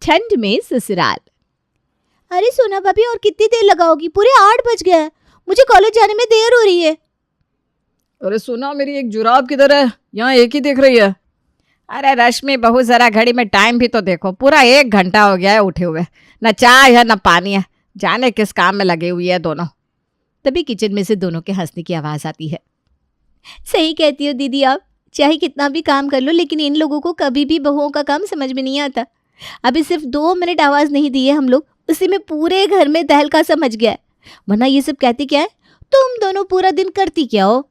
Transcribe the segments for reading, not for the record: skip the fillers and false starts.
ठंड में ससुराल। अरे सोना भाभी, और कितनी देर लगाओगी? पूरे 8 बज गए हैं, मुझे कॉलेज जाने में देर हो रही है। अरे सोना, मेरी एक जुराब किधर है? यहाँ एक ही देख रही है। अरे रश्मि बहू, जरा घड़ी में टाइम भी तो देखो, पूरा 1 घंटा हो गया है उठे हुए। न चाय है न पानी है, जाने किस काम में लगे हुई है दोनों। तभी किचन में से दोनों के हंसने की आवाज़ आती है। सही कहती हो दीदी आप, चाहे कितना भी काम कर लो, लेकिन इन लोगों को कभी भी बहुओं का काम समझ में नहीं आता। अभी सिर्फ 2 मिनट आवाज़ नहीं दी है हम लोग, उसी में पूरे घर में तहलका समझ गया है। वरना ये सब कहती क्या है, तुम दोनों पूरा दिन करती क्या हो?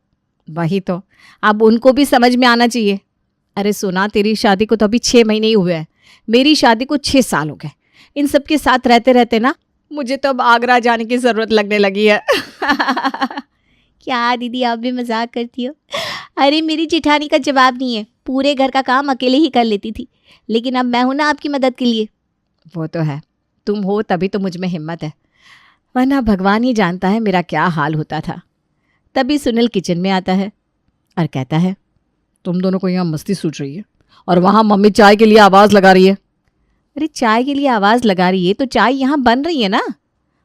वही तो, अब उनको भी समझ में आना चाहिए। अरे सोना, तेरी शादी को तो अभी 6 महीने ही हुए हैं, मेरी शादी को 6 साल हो गए। इन सब के साथ रहते रहते ना मुझे तो अब आगरा जाने की ज़रूरत लगने लगी है। क्या दीदी, आप भी मजाक करती हो? अरे मेरी जेठानी का जवाब नहीं है, पूरे घर का काम अकेले ही कर लेती थी, लेकिन अब मैं हूं ना आपकी मदद के लिए। वो तो है, तुम हो तभी तो मुझ में हिम्मत है, वरना भगवान ही जानता है मेरा क्या हाल होता था। तभी सुनील किचन में आता है और कहता है, तुम दोनों को यहाँ मस्ती सूझ रही है और वहाँ मम्मी चाय के लिए आवाज़ लगा रही है। अरे चाय के लिए आवाज़ लगा रही है तो चाय यहाँ बन रही है ना।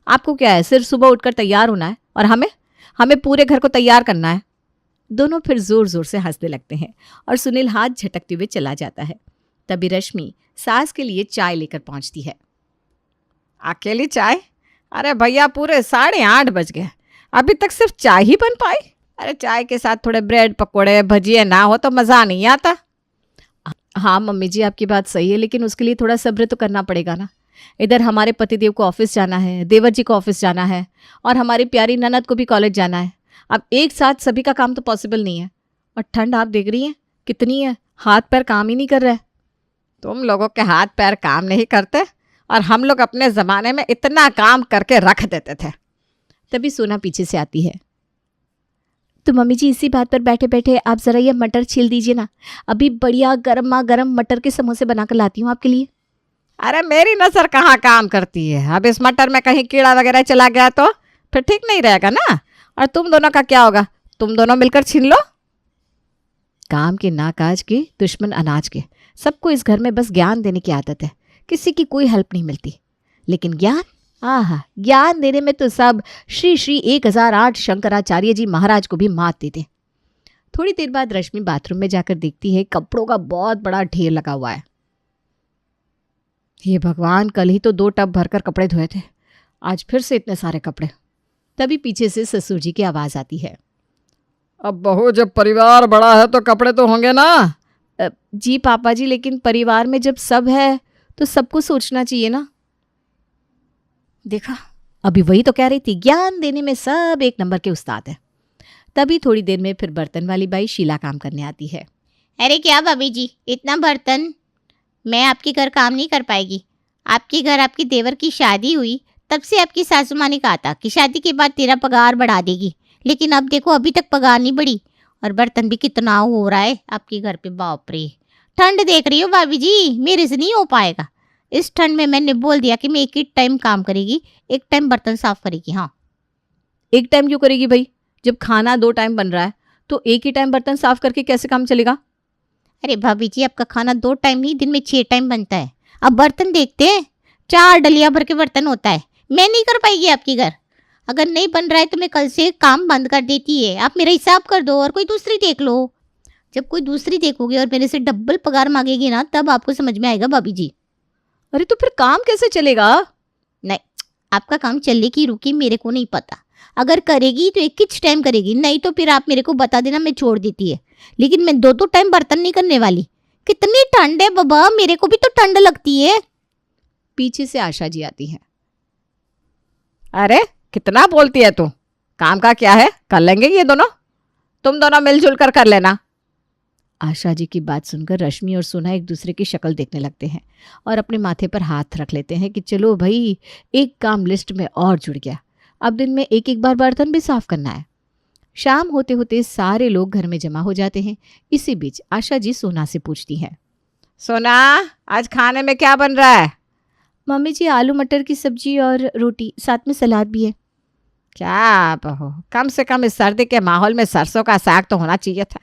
आपको क्या है, सिर्फ सुबह उठकर तैयार होना है और हमें पूरे घर को तैयार करना है। दोनों फिर जोर जोर से हंसने लगते हैं और सुनील हाथ झटकते हुए चला जाता है। तभी रश्मि सास के लिए चाय लेकर पहुंचती है। अकेली चाय? अरे भैया, पूरे 8:30 बज गए, अभी तक सिर्फ चाय ही बन पाई। अरे चाय के साथ थोड़े ब्रेड पकौड़े भजिए ना हो तो मज़ा नहीं आता। हाँ मम्मी जी, आपकी बात सही है, लेकिन उसके लिए थोड़ा सब्र तो करना पड़ेगा ना। इधर हमारे पतिदेव को ऑफिस जाना है, देवर जी को ऑफिस जाना है और हमारी प्यारी ननद को भी कॉलेज जाना है। अब एक साथ सभी का काम तो पॉसिबल नहीं है। और ठंड आप देख रही हैं कितनी है, हाथ पैर काम ही नहीं कर रहा है। तुम लोगों के हाथ पैर काम नहीं करते और हम लोग अपने ज़माने में इतना काम करके रख देते थे। तभी सोना पीछे से आती है। तो मम्मी जी, इसी बात पर बैठे बैठे आप ज़रा ये मटर छील दीजिए ना, अभी बढ़िया गर्मा गर्म मटर के समोसे बनाकर लाती हूँ आपके लिए। अरे मेरी नज़र कहाँ काम करती है, अब इस मटर में कहीं कीड़ा वगैरह चला गया तो फिर ठीक नहीं रहेगा ना। और तुम दोनों का क्या होगा, तुम दोनों मिलकर छीन लो। काम के नाकाज के दुश्मन अनाज के, सबको इस घर में बस ज्ञान देने की आदत है, किसी की कोई हेल्प नहीं मिलती। लेकिन ज्ञान, आहा, ज्ञान देने में तो सब श्री श्री 1008 शंकराचार्य जी महाराज को भी मात देते। थोड़ी देर बाद रश्मि बाथरूम में जाकर देखती है कपड़ों का बहुत बड़ा ढेर लगा हुआ है। ये भगवान, कल ही तो 2 टब भरकर कपड़े धोए थे, आज फिर से इतने सारे कपड़े। तभी पीछे से ससुर जी की आवाज़ आती है। अब बहू, जब परिवार बड़ा है तो कपड़े तो होंगे ना। जी पापा जी, लेकिन परिवार में जब सब है तो सबको सोचना चाहिए ना। देखा, अभी वही तो कह रही थी, ज्ञान देने में सब 1 नंबर के उस्ताद हैं। तभी थोड़ी देर में फिर बर्तन वाली बाई शीला काम करने आती है। अरे क्या भाभी जी, इतना बर्तन? मैं आपके घर काम नहीं कर पाएगी। आपके घर आपकी देवर की शादी हुई तब से आपकी सासू माँ ने कहा था कि शादी के बाद तेरा पगार बढ़ा देगी, लेकिन अब देखो अभी तक पगार नहीं बढ़ी और बर्तन भी कितना हो रहा है आपके घर पे। बाप रे, ठंड देख रही हो भाभी जी, मेरे से नहीं हो पाएगा। इस ठंड में मैंने बोल दिया कि मैं एक ही टाइम काम करेगी, एक टाइम बर्तन साफ करेगी। हाँ, एक टाइम क्यों करेगी भाई? जब खाना 2 टाइम बन रहा है तो एक ही टाइम बर्तन साफ करके कैसे काम चलेगा? अरे भाभी जी, आपका खाना 2 टाइम नहीं, दिन में 6 टाइम बनता है। अब बर्तन देखते हैं, 4 डलिया भर के बर्तन होता है। मैं नहीं कर पाएगी आपके घर। अगर नहीं बन रहा है तो मैं कल से काम बंद कर देती है। आप मेरा हिसाब कर दो और कोई दूसरी देख लो। जब कोई दूसरी देखोगे और मेरे से डबल पगार मांगेगी ना, तब आपको समझ में आएगा भाभी जी। अरे तो फिर काम कैसे चलेगा? नहीं, आपका काम चले की रुकी मेरे को नहीं पता। अगर करेगी तो एक ही टाइम करेगी, नहीं तो फिर आप मेरे को बता देना, मैं छोड़ देती है। लेकिन मैं 2 टाइम बर्तन नहीं करने वाली। कितनी ठंड है बाबा, मेरे को भी तो ठंड लगती है। पीछे से आशा जी आती है। अरे कितना बोलती है तू, काम का क्या है, कर लेंगे ये दोनों, तुम दोनों मिलजुल कर लेना। आशा जी की बात सुनकर रश्मि और सोना एक दूसरे की शक्ल देखने लगते हैं और अपने माथे पर हाथ रख लेते हैं कि चलो भाई, एक काम लिस्ट में और जुड़ गया। अब दिन में एक एक बार बर्तन भी साफ करना है। शाम होते होते सारे लोग घर में जमा हो जाते हैं। इसी बीच आशा जी सोना से पूछती हैं, सोना, आज खाने में क्या बन रहा है? मम्मी जी, आलू मटर की सब्जी और रोटी, साथ में सलाद भी है। क्या बहू, कम से कम इस सर्दी के माहौल में सरसों का साग तो होना चाहिए था।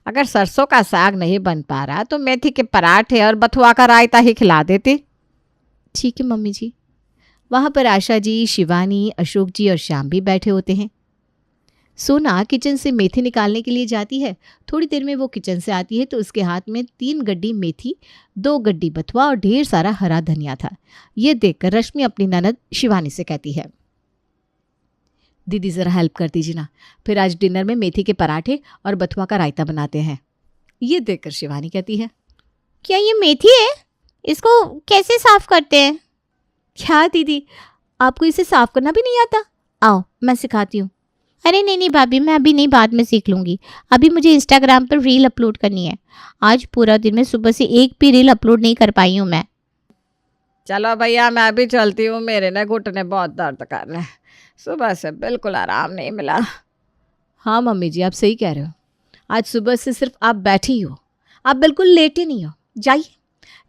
अगर सरसों का साग नहीं बन पा रहा तो मेथी के पराठे और बथुआ का रायता ही खिला देती। ठीक है मम्मी जी। वहाँ पर आशा जी, शिवानी, अशोक जी और श्याम भी बैठे होते हैं। सोना किचन से मेथी निकालने के लिए जाती है। थोड़ी देर में वो किचन से आती है तो उसके हाथ में 3 गड्डी मेथी, 2 गड्डी बथुआ और ढेर सारा हरा धनिया था। ये देखकर रश्मि अपनी ननद शिवानी से कहती है, दीदी ज़रा हेल्प कर दीजिए ना, फिर आज डिनर में मेथी के पराठे और बथुआ का रायता बनाते हैं। ये देखकर शिवानी कहती है, क्या ये मेथी है? इसको कैसे साफ करते हैं? क्या दीदी, आपको इसे साफ करना भी नहीं आता? आओ मैं सिखाती हूँ। अरे नहीं नहीं भाभी, मैं अभी नहीं, बाद में सीख लूँगी। अभी मुझे इंस्टाग्राम पर रील अपलोड करनी है। आज पूरा दिन में सुबह से एक भी रील अपलोड नहीं कर पाई हूँ मैं। चलो भैया मैं भी चलती हूँ, मेरे ना घुटने बहुत दर्द कर रहे हैं, सुबह से बिल्कुल आराम नहीं मिला। हाँ मम्मी जी, आप सही कह रहे हो। आज सुबह से सिर्फ आप बैठी हो, आप बिल्कुल लेटे नहीं हो। जाइए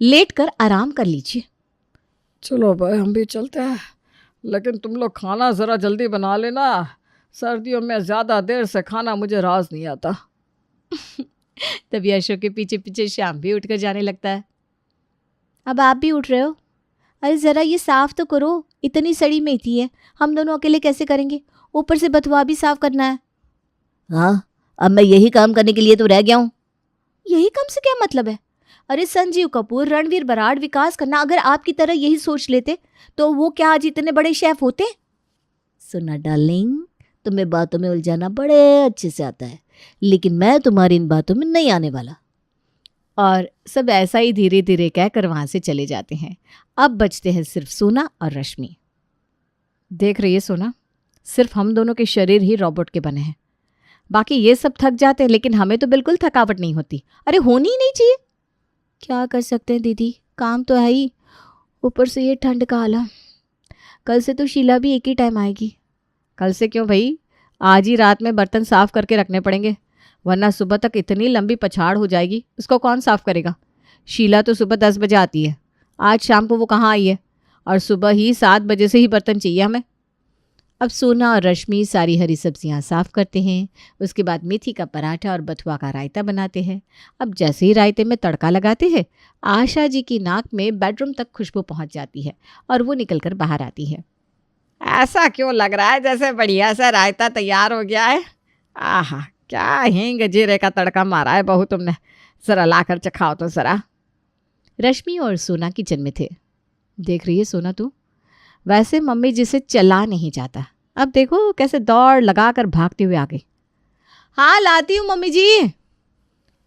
लेट कर आराम कर लीजिए। चलो भाई हम भी चलते हैं, लेकिन तुम लोग खाना ज़रा जल्दी बना लेना। सर्दियों में ज़्यादा देर से खाना मुझे राज नहीं आता। तभी अशोक के पीछे पीछे श्याम भी उठकर जाने लगता है। अब आप भी उठ रहे हो? अरे ज़रा ये साफ़ तो करो, इतनी सड़ी मेथी है, हम दोनों अकेले कैसे करेंगे? ऊपर से बथुआ भी साफ़ करना है। हाँ, अब मैं यही काम करने के लिए तो रह गया हूँ। यही काम से क्या मतलब है? अरे संजीव कपूर, रणवीर बराड़, विकास खन्ना अगर आपकी तरह यही सोच लेते तो वो क्या आज इतने बड़े शेफ होते? सुना डार्लिंग, तुम्हें बातों में उलझाना बड़े अच्छे से आता है, लेकिन मैं तुम्हारी इन बातों में नहीं आने वाला। और सब ऐसा ही धीरे धीरे कहकर वहाँ से चले जाते हैं। अब बचते हैं सिर्फ सोना और रश्मि। देख रही है सोना, सिर्फ हम दोनों के शरीर ही रोबोट के बने हैं, बाकी ये सब थक जाते हैं, लेकिन हमें तो बिल्कुल थकावट नहीं होती। अरे होनी ही नहीं चाहिए। क्या कर सकते हैं दीदी, काम तो है ही, ऊपर से ये ठंड का आलम। कल से तो शीला भी एक ही टाइम आएगी। कल से क्यों भाई, आज ही रात में बर्तन साफ करके रखने पड़ेंगे, वरना सुबह तक इतनी लंबी पछाड़ हो जाएगी, उसको कौन साफ करेगा? शीला तो सुबह 10 बजे आती है, आज शाम को वो कहाँ आई है, और सुबह ही 7 बजे से ही बर्तन चाहिए हमें। अब सोना और रश्मि सारी हरी सब्जियां साफ करते हैं। उसके बाद मेथी का पराठा और बथुआ का रायता बनाते हैं। अब जैसे ही रायते में तड़का लगाते हैं, आशा जी की नाक में बेडरूम तक खुशबू पहुंच जाती है और वो निकलकर बाहर आती है। ऐसा क्यों लग रहा है जैसे बढ़िया सा रायता तैयार हो गया है? आहा, क्या हींग जीरे का तड़का मारा है बहू तुमने, ज़रा लाकर चखाओ तो ज़रा। रश्मि और सोना किचन में थे। देख रही है सोना तू, वैसे मम्मी जिसे चला नहीं जाता, अब देखो कैसे दौड़ लगाकर भागते हुए आ गई। हाँ लाती हूँ मम्मी जी।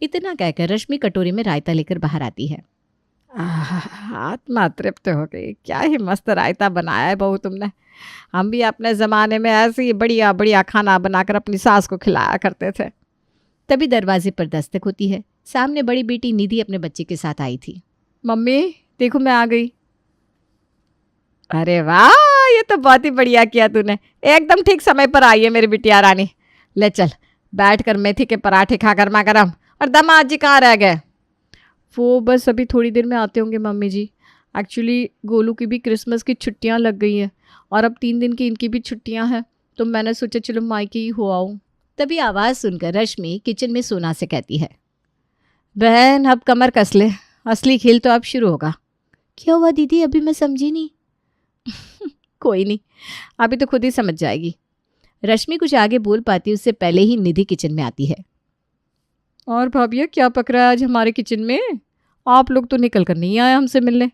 इतना कहकर रश्मि कटोरी में रायता लेकर बाहर आती है। आत्मा तृप्त हो गई, क्या ही मस्त रायता बनाया है बहू तुमने। हम भी अपने ज़माने में ऐसे ही बढ़िया बढ़िया खाना बनाकर अपनी सास को खिलाया करते थे। तभी दरवाजे पर दस्तक होती है। सामने बड़ी बेटी निधि अपने बच्चे के साथ आई थी। मम्मी देखो मैं आ गई। अरे वाह, ये तो बहुत ही बढ़िया किया तूने, एकदम ठीक समय पर आई है मेरी बिटिया रानी। ले चल बैठ कर मेथी के पराठे खा गर्मा गर्म। और दामाद जी कहाँ रह गए? वो बस अभी थोड़ी देर में आते होंगे मम्मी जी। एक्चुअली गोलू की भी क्रिसमस की छुट्टियां लग गई हैं और अब 3 दिन की इनकी भी छुट्टियां हैं, तो मैंने सोचा चलो मायके ही हो आऊँ। तभी आवाज़ सुनकर रश्मि किचन में सोना से कहती है, बहन अब कमर कस ले, असली खेल तो अब शुरू होगा। क्या हुआ दीदी, अभी मैं समझी नहीं। कोई नहीं, अभी तो खुद ही समझ जाएगी। रश्मि कुछ आगे बोल पाती उससे पहले ही निधि किचन में आती है। और भाभिया क्या पक रहा है आज हमारे किचन में? आप लोग तो निकल कर नहीं आए हमसे मिलने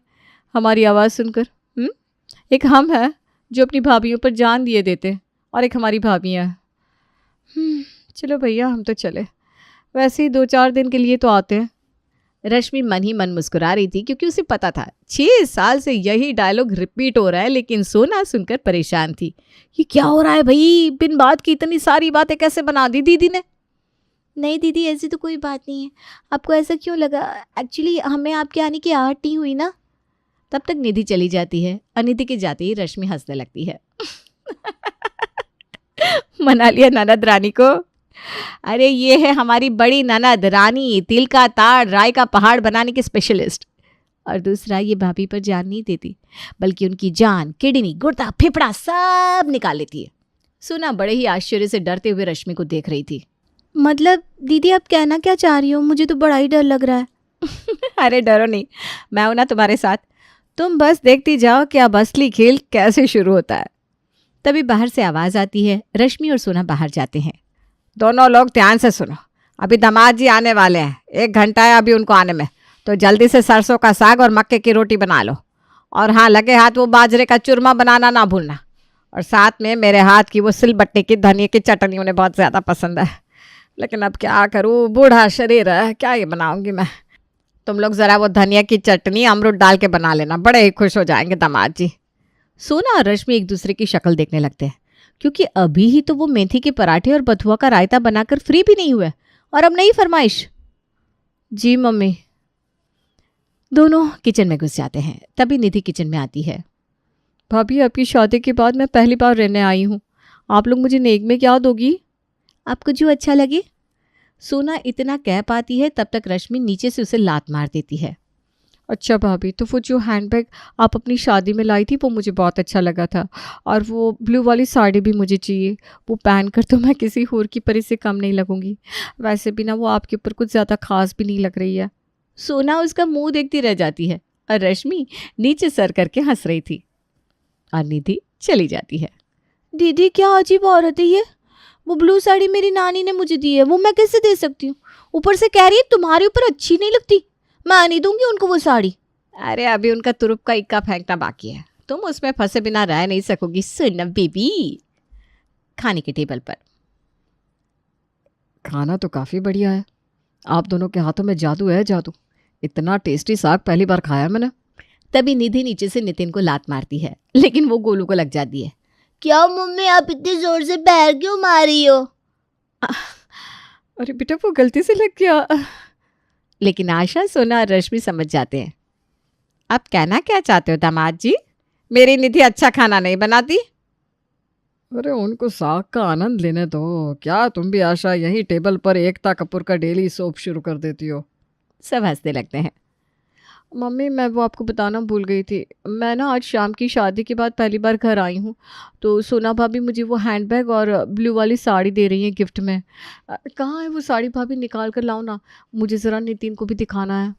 हमारी आवाज़ सुनकर। एक हम है जो अपनी भाभियों पर जान दिए देते, और एक हमारी भाभियाँ हैं। चलो भैया हम तो चले, वैसे ही 2-4 दिन के लिए तो आते हैं। रश्मि मन ही मन मुस्कुरा रही थी क्योंकि उसे पता था 6 साल से यही डायलॉग रिपीट हो रहा है, लेकिन सोना सुनकर परेशान थी। ये क्या हो रहा है भाई, बिन बात की इतनी सारी बातें कैसे बना दी दीदी ने? नहीं दीदी ऐसी तो कोई बात नहीं है, आपको ऐसा क्यों लगा? एक्चुअली हमें आपके आने की आहट नहीं हुई ना। तब तक निधि चली जाती है और निधि के जाते ही रश्मि हंसने लगती है। मना लिया ननद रानी को? अरे ये है हमारी बड़ी ननद रानी, तिल का ताड़ राय का पहाड़ बनाने की स्पेशलिस्ट। और दूसरा, ये भाभी पर जान नहीं देती, बल्कि उनकी जान, किडनी, गुर्दा, फेफड़ा सब निकाल लेती है। सोना बड़े ही आश्चर्य से डरते हुए रश्मि को देख रही थी। मतलब दीदी आप कहना क्या चाह रही हो? मुझे तो बड़ा ही डर लग रहा है। अरे डरो नहीं, मैं हूं ना तुम्हारे साथ। तुम बस देखती जाओ कि अब असली खेल कैसे शुरू होता है। तभी बाहर से आवाज़ आती है। रश्मि और सोना बाहर जाते हैं। दोनों लोग ध्यान से सुनो, अभी दामाद जी आने वाले हैं, 1 घंटा है अभी उनको आने में, तो जल्दी से सरसों का साग और मक्के की रोटी बना लो। और हाँ, लगे हाथ वो बाजरे का चूरमा बनाना ना भूलना। और साथ में मेरे हाथ की वो सिलबट्टे की धनिया की चटनी उन्हें बहुत ज़्यादा पसंद है, लेकिन अब क्या करूँ, बूढ़ा शरीर है, क्या ये बनाऊँगी मैं। तुम लोग ज़रा वो धनिया की चटनी अमरूद डाल के बना लेना, बड़े ही खुश हो जाएंगे दामाद जी। सोना और रश्मि एक दूसरे की शक्ल देखने लगते हैं, क्योंकि अभी ही तो वो मेथी के पराठे और बथुआ का रायता बनाकर फ्री भी नहीं हुए, और अब नई फरमाइश। जी मम्मी। दोनों किचन में घुस जाते हैं। तभी निधि किचन में आती है। भाभी, आपकी शादी के बाद मैं पहली बार रहने आई हूँ, आप लोग मुझे नेक में क्या दोगी? आपको जो अच्छा लगे। सोना इतना कह पाती है, तब तक रश्मि नीचे से उसे लात मार देती है। अच्छा भाभी, तो वो जो हैंडबैग आप अपनी शादी में लाई थी वो मुझे बहुत अच्छा लगा था, और वो ब्लू वाली साड़ी भी मुझे चाहिए। वो पहनकर तो मैं किसी होर की परी से कम नहीं लगूंगी। वैसे भी ना वो आपके ऊपर कुछ ज़्यादा खास भी नहीं लग रही है। सोना उसका मुंह देखती रह जाती है और रश्मि नीचे सर करके हंस रही थी और निधि चली जाती है। दीदी, क्या अजीब औरत है ये। वो ब्लू साड़ी मेरी नानी ने मुझे दी है, वो मैं कैसे दे सकती हूँ? ऊपर से कह रही है तुम्हारे ऊपर अच्छी नहीं लगती, मैं नहीं दूंगी उनको वो साड़ी। अरे अभी उनका तुरुप का इक्का फेंकना बाकी है, तुम उसमें फंसे बिना रह नहीं सकोगी। सुन बेबी। खाने के टेबल पर। खाना तो काफ़ी बढ़िया है, आप दोनों के हाथों में जादू है, जादू। इतना टेस्टी साग पहली बार खाया मैंने। तभी निधि नीचे से नितिन को लात मारती है, लेकिन वो गोलू को लग जाती है। क्या मम्मी, आप इतनी जोर से पैर क्यों मार रही हो? अरे बेटा, वो गलती से लग गया। लेकिन आशा, सोना और रश्मि समझ जाते हैं। आप कहना क्या चाहते हो दामाद जी? मेरी निधि अच्छा खाना नहीं बनाती? अरे उनको साग का आनंद लेने दो। क्या तुम भी आशा यही टेबल पर एकता कपूर का डेली सोप शुरू कर देती हो? सब हंसने लगते हैं। मम्मी, मैं वो आपको बताना भूल गई थी। मैं ना आज शाम की शादी के बाद पहली बार घर आई हूँ, तो सोना भाभी मुझे वो हैंडबैग और ब्लू वाली साड़ी दे रही हैं गिफ्ट में। कहाँ है वो साड़ी भाभी? निकाल कर लाओ ना, मुझे ज़रा नितिन को भी दिखाना है।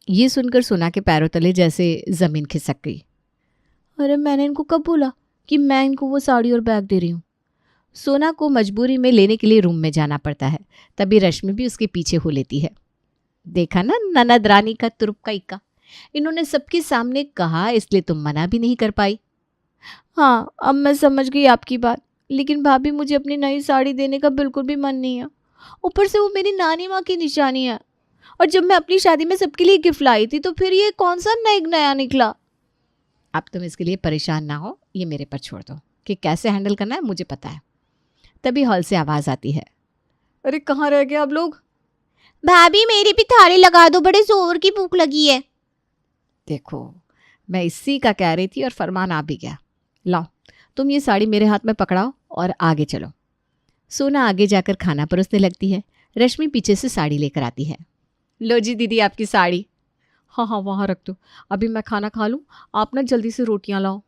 ये सुनकर सोना के पैरों तले जैसे ज़मीन खिसक गई। अरे मैंने इनको कब बोला कि मैं इनको वो साड़ी और बैग दे रही हूँ? सोना को मजबूरी में लेने के लिए रूम में जाना पड़ता है। तभी रश्मि भी उसके पीछे हो लेती है। देखा ना ननद रानी का तुरुप का इक्का, इन्होंने सबके सामने कहा, इसलिए तुम मना भी नहीं कर पाई। हाँ, अब मैं समझ गई आपकी बात, लेकिन भाभी मुझे अपनी नई साड़ी देने का बिल्कुल भी मन नहीं है। ऊपर से वो मेरी नानी माँ की निशानी है, और जब मैं अपनी शादी में सबके लिए गिफ्ट लाई थी तो फिर ये कौन सा नया निकला। अब तुम इसके लिए परेशान ना हो, ये मेरे पर छोड़ दो कि कैसे हैंडल करना है, मुझे पता है। तभी हॉल से आवाज़ आती है। अरे कहाँ रह गए आप लोग? भाभी, मेरी भी थाली लगा दो, बड़े जोर की भूख लगी है। देखो, मैं इसी का कह रही थी और फरमान आ भी गया। लाओ, तुम ये साड़ी मेरे हाथ में पकड़ाओ और आगे चलो। सोना आगे जाकर खाना परोसने लगती है। रश्मि पीछे से साड़ी लेकर आती है। लो जी दीदी, आपकी साड़ी। हाँ हाँ, वहाँ रख दो, अभी मैं खाना खा लूँ, आप ना जल्दी से रोटियाँ लाओ।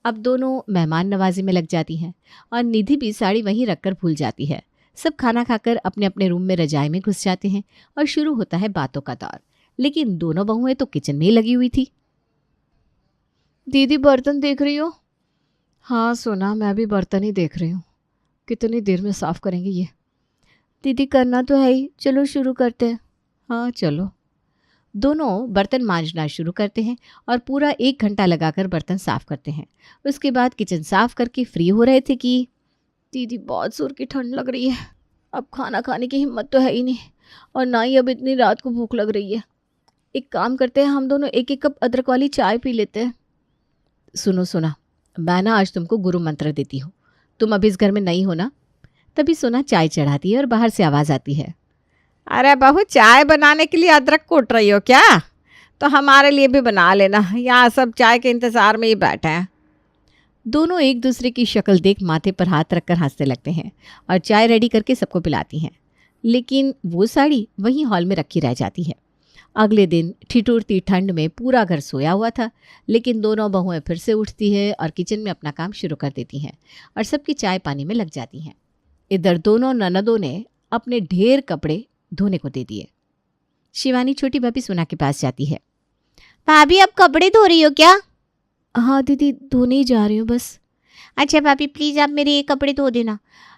अब दोनों मेहमान नवाजी में लग जाती हैं और निधि भी साड़ी वहीं रखकर भूल जाती है। सब खाना खाकर अपने अपने रूम में रजाई में घुस जाते हैं और शुरू होता है बातों का दौर। लेकिन दोनों बहुएं तो किचन में ही लगी हुई थी। दीदी, बर्तन देख रही हो? हाँ सोना, मैं भी बर्तन ही देख रही हूँ। कितनी देर में साफ़ करेंगे ये? दीदी, करना तो है ही, चलो शुरू करते हैं। हाँ चलो। दोनों बर्तन मांजना शुरू करते हैं और पूरा 1 घंटा लगाकर बर्तन साफ़ करते हैं। उसके बाद किचन साफ़ करके फ्री हो रहे थे कि दीदी, बहुत जोर की ठंड लग रही है, अब खाना खाने की हिम्मत तो है ही नहीं, और ना ही अब इतनी रात को भूख लग रही है। एक काम करते हैं, हम दोनों 1-1 कप अदरक वाली चाय पी लेते हैं। सुनो सोना, मैं ना आज तुमको गुरु मंत्र देती हूँ, तुम अभी इस घर में नहीं हो ना। तभी सोना चाय चढ़ाती है और बाहर से आवाज़ आती है। अरे बहू, चाय बनाने के लिए अदरक कूट रही हो क्या? तो हमारे लिए भी बना लेना, यहाँ सब चाय के इंतज़ार में ही बैठे हैं। दोनों एक दूसरे की शक्ल देख माथे पर हाथ रखकर हंसने लगते हैं और चाय रेडी करके सबको पिलाती हैं। लेकिन वो साड़ी वहीं हॉल में रखी रह जाती है। अगले दिन ठिठुरती ठंड में पूरा घर सोया हुआ था, लेकिन दोनों बहुएं फिर से उठती है और किचन में अपना काम शुरू कर देती हैं और सबकी चाय पानी में लग जाती हैं। इधर दोनों ननदों ने अपने ढेर कपड़े धोने को दे दिए। शिवानी छोटी भाभी सोना के पास जाती है। भाभी आप कपड़े धो रही हो क्या? हाँ दीदी, धोने ही जा रही हूँ बस। अच्छा भाभी प्लीज़ आप मेरे ये कपड़े धो देना,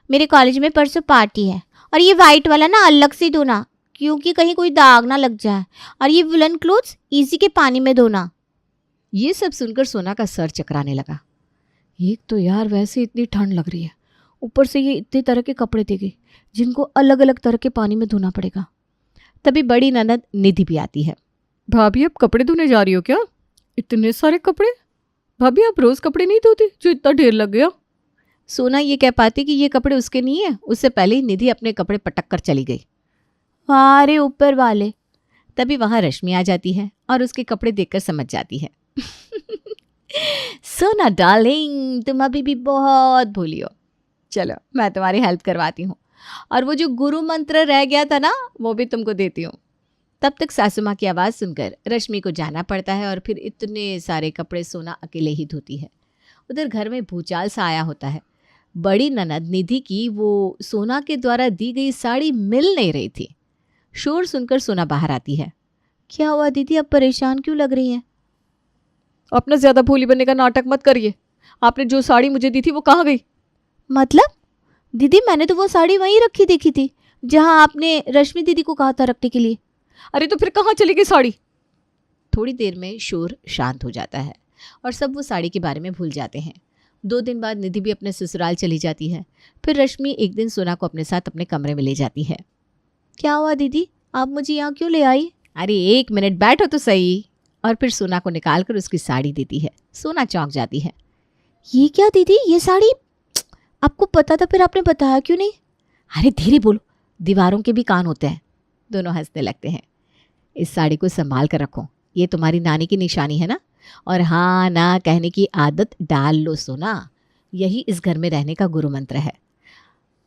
मेरे कॉलेज में परसों पार्टी है। और ये वाइट वाला ना अलग से धोना, क्योंकि कहीं कोई दाग ना लग जाए। और ये वुलन क्लोथ्स इजी के पानी में धोना। ये सब सुनकर सोना का सर चकराने लगा। एक तो यार वैसे इतनी ठंड लग रही है, ऊपर से ये इतने तरह के कपड़े देगी जिनको अलग अलग तरह के पानी में धोना पड़ेगा। तभी बड़ी ननद निधि भी आती है। भाभी आप कपड़े धोने जा रही हो क्या? इतने सारे कपड़े? भाभी आप रोज़ कपड़े नहीं धोते जो इतना ढेर लग गया? सोना ये कह पाती कि ये कपड़े उसके नहीं है, उससे पहले ही निधि अपने कपड़े पटक कर चली गई। अरे ऊपर वाले। तभी वहां रश्मि आ जाती है और उसके कपड़े देखकर समझ जाती है। सोना डार्लिंग, तुम अभी भी बहुत भूली हो। चलो मैं तुम्हारी हेल्प करवाती हूँ, और वो जो गुरु मंत्र रह गया था ना, वो भी तुमको देती हूँ। तब तक सासू माँ की आवाज़ सुनकर रश्मि को जाना पड़ता है और फिर इतने सारे कपड़े सोना अकेले ही धोती है। उधर घर में भूचाल सा आया होता है। बड़ी ननद निधि की वो सोना के द्वारा दी गई साड़ी मिल नहीं रही थी। शोर सुनकर सोना बाहर आती है। क्या हुआ दीदी, अब परेशान क्यों लग रही हैं? अपना ज़्यादा भोली बनने का नाटक मत करिए। आपने जो साड़ी मुझे दी थी वो कहाँ गई? मतलब दीदी, मैंने तो वो साड़ी वहीं रखी देखी थी जहां आपने रश्मि दीदी को कहा था रखने के लिए। अरे तो फिर कहाँ चली गई साड़ी? थोड़ी देर में शोर शांत हो जाता है और सब वो साड़ी के बारे में भूल जाते हैं। 2 दिन बाद निधि भी अपने ससुराल चली जाती है। फिर रश्मि एक दिन सोना को अपने साथ अपने कमरे में ले जाती है। क्या हुआ दीदी, आप मुझे यहाँ क्यों ले आई? अरे 1 मिनट बैठो तो सही। और फिर सोना को निकालकर उसकी साड़ी देती है। सोना चौंक जाती है। ये क्या दीदी, ये साड़ी आपको पता था, फिर आपने बताया क्यों नहीं? अरे धीरे बोलो, दीवारों के भी कान होते हैं। दोनों हंसने लगते हैं। इस साड़ी को संभाल कर रखो, ये तुम्हारी नानी की निशानी है ना। और हाँ ना कहने की आदत डाल लो सोना, यही इस घर में रहने का गुरु मंत्र है।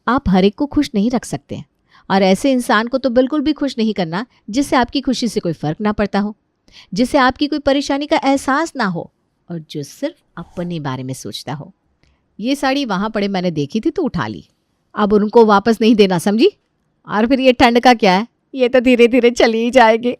आप हर एक को खुश नहीं रख सकते, और ऐसे इंसान को तो बिल्कुल भी खुश नहीं करना जिससे आपकी खुशी से कोई फर्क ना पड़ता हो, जिससे आपकी कोई परेशानी का एहसास ना हो, और जो सिर्फ अपने बारे में सोचता हो। ये साड़ी वहाँ पड़े मैंने देखी थी तो उठा ली, अब उनको वापस नहीं देना, समझी? और फिर ये ठंड का क्या है, ये तो धीरे धीरे चली ही जाएगी।